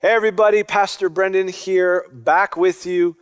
Hey everybody, Pastor Brendan here, back with you.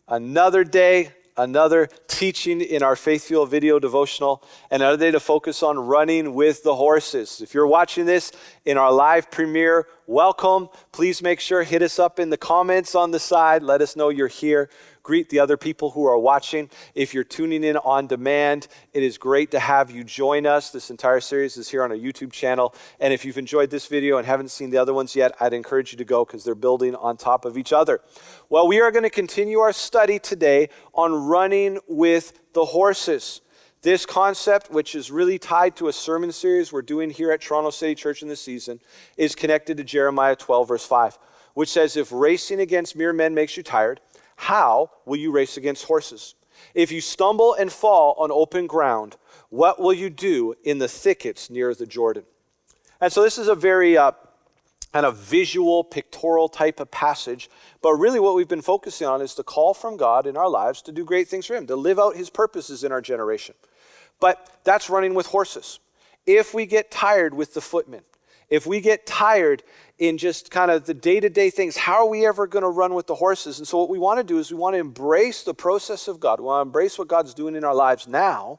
Another day, another teaching in our Faith Fuel video devotional, and another day to focus on running with the horses. If you're watching this in our live premiere, welcome. Please make sure, hit us up in the comments on the side. Let us know you're here. Greet the other people who are watching. If you're tuning in on demand, it is great to have you join us. This entire series is here on our YouTube channel. And if you've enjoyed this video and haven't seen the other ones yet, I'd encourage you to go because they're building on top of each other. Well, we are going to continue our study today on running with the horses. This concept, which is really tied to a sermon series we're doing here at Toronto City Church in this season, is connected to Jeremiah 12, verse 5, which says, if racing against mere men makes you tired, how will you race against horses? If you stumble and fall on open ground, what will you do in the thickets near the Jordan? And so this is a very kind of visual, pictorial type of passage. But really what we've been focusing on is the call from God in our lives to do great things for Him, to live out His purposes in our generation. But that's running with horses. If we get tired with the footmen, if we get tired in just kind of the day-to-day things, how are we ever going to run with the horses? And so what we want to do is we want to embrace the process of God. We want to embrace what God's doing in our lives now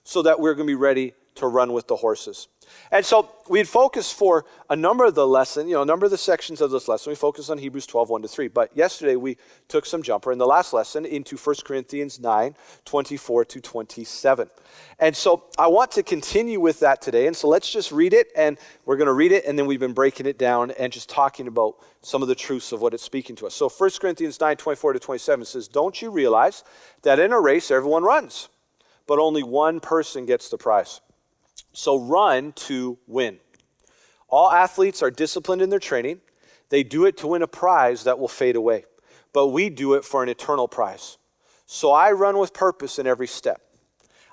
so that we're going to be ready to run with the horses. And so we'd focus for a number of the lesson, a number of the sections of this lesson. We focused on Hebrews 12, 1-3. But yesterday we took some jumper in the last lesson into 1 Corinthians 9, 24-27. And so I want to continue with that today. And so let's just read it, and we're going to read it, and then we've been breaking it down and just talking about some of the truths of what it's speaking to us. So 1 Corinthians 9, 24-27 says, don't you realize that in a race everyone runs, but only one person gets the prize? So run to win. All athletes are disciplined in their training. They do it to win a prize that will fade away, but we do it for an eternal prize. So I run with purpose in every step.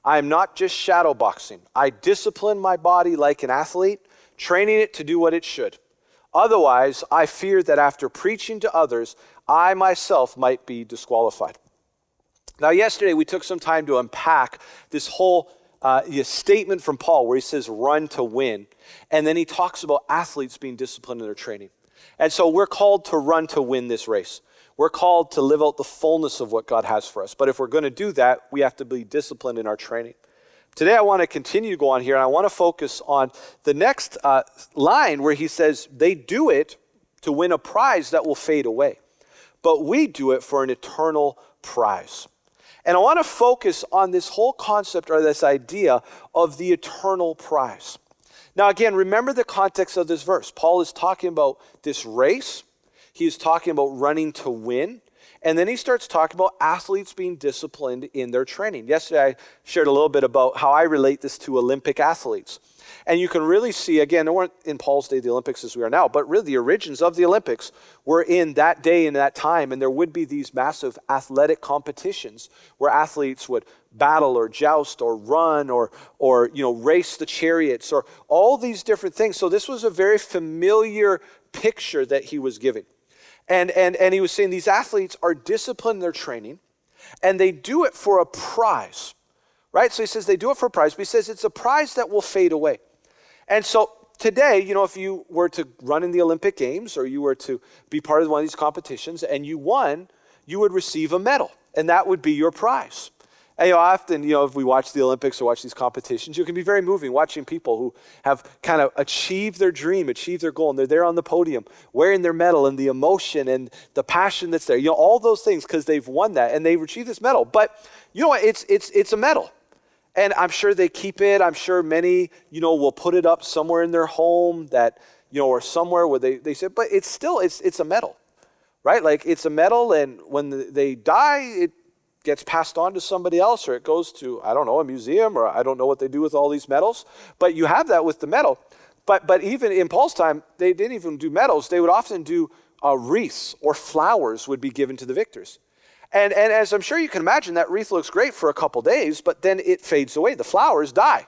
I am not just shadow boxing. I discipline my body like an athlete, training it to do what it should. Otherwise, I fear that after preaching to others, I myself might be disqualified. Now, yesterday we took some time to unpack this whole statement from Paul where he says run to win, and then he talks about athletes being disciplined in their training. And so we're called to run to win this race. We're called to live out the fullness of what God has for us. But if we're going to do that, we have to be disciplined in our training. Today I want to continue to go on here, and I want to focus on the next line where he says they do it to win a prize that will fade away, but we do it for an eternal prize. And I want to focus on this whole concept or this idea of the eternal prize. Now, again, remember the context of this verse. Paul is talking about this race. He is talking about running to win. And then he starts talking about athletes being disciplined in their training. Yesterday, I shared a little bit about how I relate this to Olympic athletes. And you can really see, again, there weren't in Paul's day the Olympics as we are now, but really the origins of the Olympics were in that day and that time, and there would be these massive athletic competitions where athletes would battle or joust or run or race the chariots or all these different things. So this was a very familiar picture that he was giving. And he was saying these athletes are disciplined in their training, and they do it for a prize, right? So he says they do it for a prize, but he says it's a prize that will fade away. And so today, if you were to run in the Olympic Games or you were to be part of one of these competitions and you won, you would receive a medal, and that would be your prize. And often, if we watch the Olympics or watch these competitions, it can be very moving watching people who have kind of achieved their dream, achieved their goal, and they're there on the podium wearing their medal and the emotion and the passion that's there. All those things because they've won that and they've achieved this medal. But you know what? It's a medal. And I'm sure they keep it. I'm sure many, will put it up somewhere in their home that, or somewhere where they say, but it's still, it's a medal, right? Like it's a medal, and when they die, it gets passed on to somebody else, or it goes to, I don't know, a museum, or I don't know what they do with all these medals. But you have that with the medal. But even in Paul's time, they didn't even do medals. They would often do wreaths or flowers would be given to the victors. And as I'm sure you can imagine, that wreath looks great for a couple days, but then it fades away. The flowers die,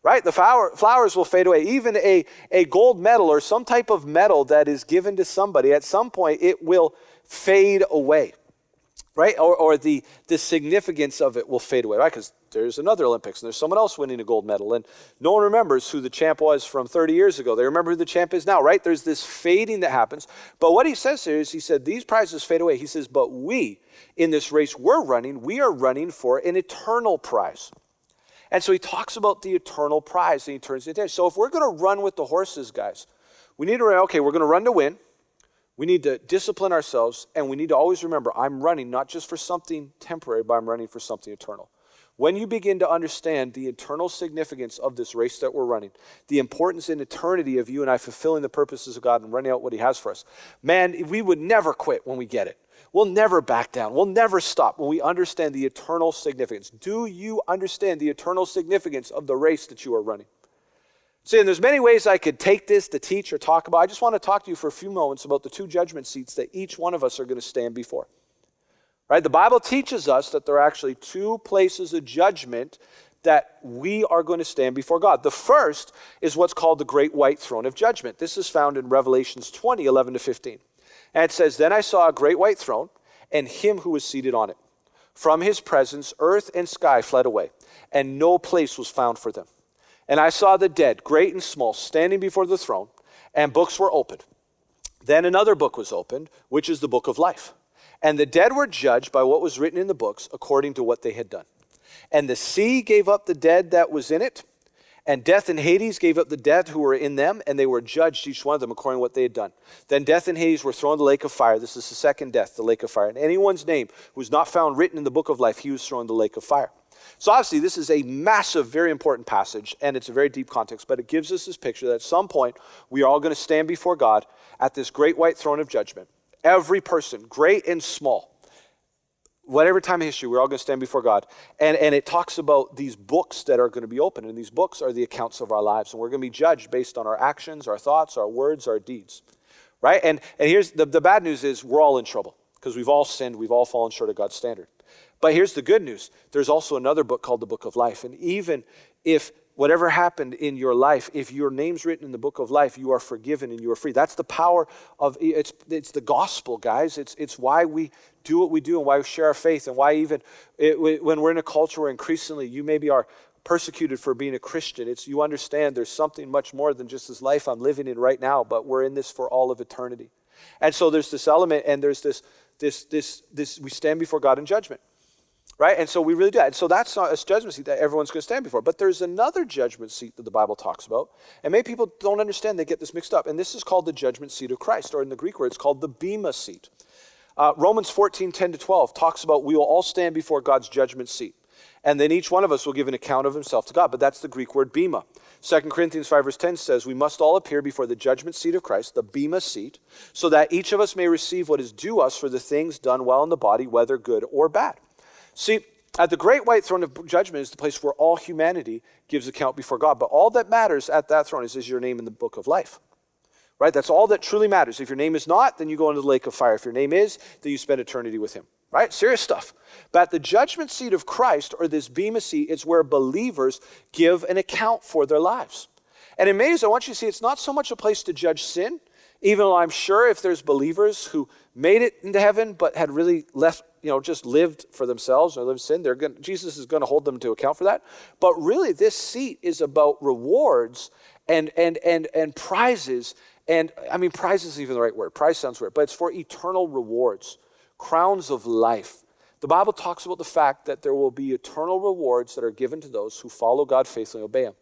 right? The flowers will fade away. Even a gold medal or some type of medal that is given to somebody, at some point it will fade away. right? Or the significance of it will fade away, right? Because there's another Olympics and there's someone else winning a gold medal and no one remembers who the champ was from 30 years ago. They remember who the champ is now, right? There's this fading that happens. But what he says here is, he said, these prizes fade away. He says, but we, in this race we're running, we are running for an eternal prize. And so he talks about the eternal prize and he turns it there. So if we're going to run with the horses, guys, we need to run, okay, we're going to run to win. We need to discipline ourselves, and we need to always remember, I'm running not just for something temporary, but I'm running for something eternal. When you begin to understand the eternal significance of this race that we're running, the importance in eternity of you and I fulfilling the purposes of God and running out what he has for us, man, we would never quit when we get it. We'll never back down. We'll never stop when we understand the eternal significance. Do you understand the eternal significance of the race that you are running? See, and there's many ways I could take this to teach or talk about. I just want to talk to you for a few moments about the two judgment seats that each one of us are going to stand before. Right? The Bible teaches us that there are actually two places of judgment that we are going to stand before God. The first is what's called the great white throne of judgment. This is found in Revelations 20, 11 to 15. And it says, then I saw a great white throne and him who was seated on it. From his presence, earth and sky fled away, and no place was found for them. And I saw the dead, great and small, standing before the throne, and books were opened. Then another book was opened, which is the book of life. And the dead were judged by what was written in the books according to what they had done. And the sea gave up the dead that was in it, and death and Hades gave up the dead who were in them, and they were judged, each one of them, according to what they had done. Then death and Hades were thrown in the lake of fire. This is the second death, the lake of fire. And anyone's name who was not found written in the book of life, he was thrown in the lake of fire. So obviously this is a massive, very important passage, and it's a very deep context, but it gives us this picture that at some point we are all going to stand before God at this great white throne of judgment. Every person, great and small, whatever time of history, we're all going to stand before God. And it talks about these books that are going to be opened, and these books are the accounts of our lives, and we're going to be judged based on our actions, our thoughts, our words, our deeds, right? And here's the bad news is we're all in trouble because we've all sinned, we've all fallen short of God's standard. But here's the good news. There's also another book called the Book of Life. And even if whatever happened in your life, if your name's written in the Book of Life, you are forgiven and you are free. That's the power of, it's the gospel, guys. It's why we do what we do and why we share our faith and why even when we're in a culture where increasingly you maybe are persecuted for being a Christian, you understand there's something much more than just this life I'm living in right now, but we're in this for all of eternity. And so there's this element and there's this we stand before God in judgment. Right? And so we really do that. And so that's not a judgment seat that everyone's going to stand before. But there's another judgment seat that the Bible talks about. And many people don't understand. They get this mixed up. And this is called the judgment seat of Christ. Or in the Greek word, it's called the bema seat. Romans 14, 10 to 12 talks about we will all stand before God's judgment seat. And then each one of us will give an account of himself to God. But that's the Greek word bema. 2 Corinthians 5 verse 10 says, we must all appear before the judgment seat of Christ, the bema seat, so that each of us may receive what is due us for the things done while in the body, whether good or bad. See, at the great white throne of judgment is the place where all humanity gives account before God. But all that matters at that throne is your name in the book of life. Right? That's all that truly matters. If your name is not, then you go into the lake of fire. If your name is, then you spend eternity with him. Right? Serious stuff. But at the judgment seat of Christ, or this bema seat, is where believers give an account for their lives. And in many ways, I want you to see it's not so much a place to judge sin, even though I'm sure if there's believers who made it into heaven but had really left, just lived for themselves or lived sin, Jesus is going to hold them to account for that. But really, this seat is about rewards and prizes. And I mean, prize isn't even the right word. Prize sounds weird, but it's for eternal rewards, crowns of life. The Bible talks about the fact that there will be eternal rewards that are given to those who follow God faithfully and obey him.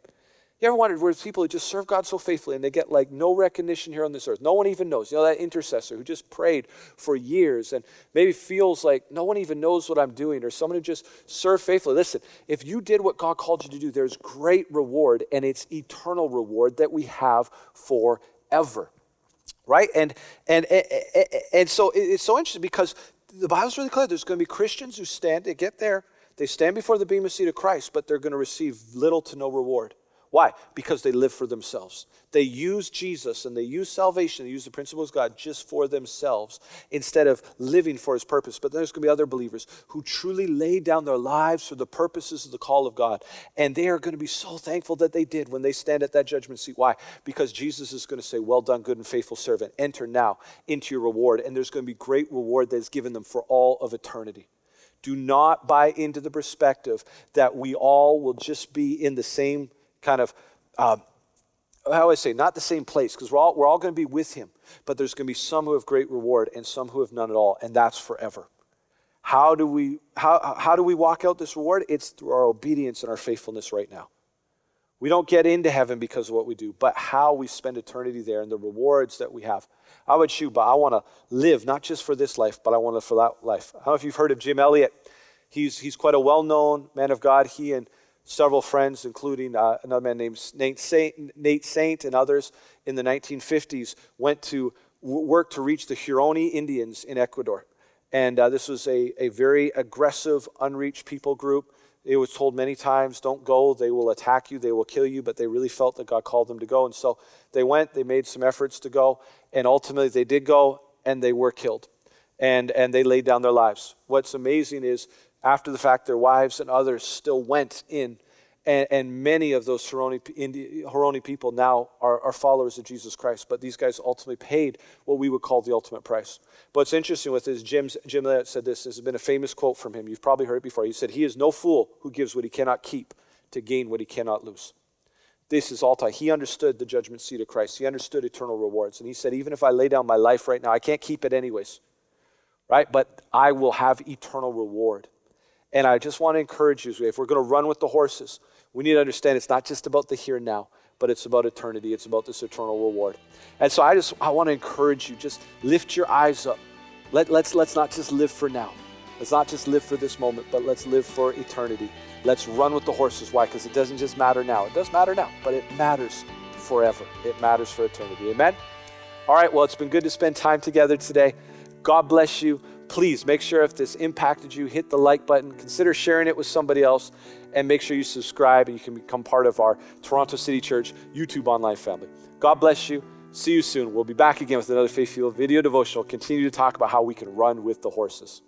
You ever wondered where people who just serve God so faithfully and they get like no recognition here on this earth? No one even knows. That intercessor who just prayed for years and maybe feels like no one even knows what I'm doing, or someone who just served faithfully. Listen, if you did what God called you to do, there's great reward, and it's eternal reward that we have forever. Right? And so it's so interesting because the Bible's really clear. There's going to be Christians who they get there, they stand before the bema seat of Christ, but they're going to receive little to no reward. Why? Because they live for themselves. They use Jesus and they use salvation, they use the principles of God just for themselves instead of living for his purpose. But there's going to be other believers who truly lay down their lives for the purposes of the call of God. And they are going to be so thankful that they did when they stand at that judgment seat. Why? Because Jesus is going to say, well done, good and faithful servant. Enter now into your reward. And there's going to be great reward that is given them for all of eternity. Do not buy into the perspective that we all will just be in the same kind of, how do I say, not the same place, because we're all going to be with him, but there's going to be some who have great reward and some who have none at all, and that's forever. How do we walk out this reward? It's through our obedience and our faithfulness right now. We don't get into heaven because of what we do, but how we spend eternity there and the rewards that we have. How about you? But I want to live not just for this life, but I want to live for that life. I don't know if you've heard of Jim Elliot. He's quite a well-known man of God. He and several friends, including another man named Nate Saint and others in the 1950s, went to work to reach the Huron Indians in Ecuador. And this was a very aggressive, unreached people group. It was told many times, don't go, they will attack you, they will kill you, but they really felt that God called them to go. And so they went, they made some efforts to go, and ultimately they did go, and they were killed. And they laid down their lives. What's amazing is, after the fact, their wives and others still went in, and many of those Huron people now are followers of Jesus Christ. But these guys ultimately paid what we would call the ultimate price. But what's interesting with this, Jim Elliot said this has been a famous quote from him. You've probably heard it before. He said, "He is no fool who gives what he cannot keep to gain what he cannot lose." This is all time. He understood the judgment seat of Christ. He understood eternal rewards. And he said, even if I lay down my life right now, I can't keep it anyways, right? But I will have eternal reward. And I just want to encourage you, if we're going to run with the horses, we need to understand it's not just about the here and now, but it's about eternity. It's about this eternal reward. And so I want to encourage you, just lift your eyes up. Let's not just live for now. Let's not just live for this moment, but let's live for eternity. Let's run with the horses. Why? Because it doesn't just matter now. It does matter now, but it matters forever. It matters for eternity. Amen? All right, well, it's been good to spend time together today. God bless you. Please make sure if this impacted you, hit the like button. Consider sharing it with somebody else, and make sure you subscribe and you can become part of our Toronto City Church YouTube online family. God bless you. See you soon. We'll be back again with another Faith Fuel video devotional. Continue to talk about how we can run with the horses.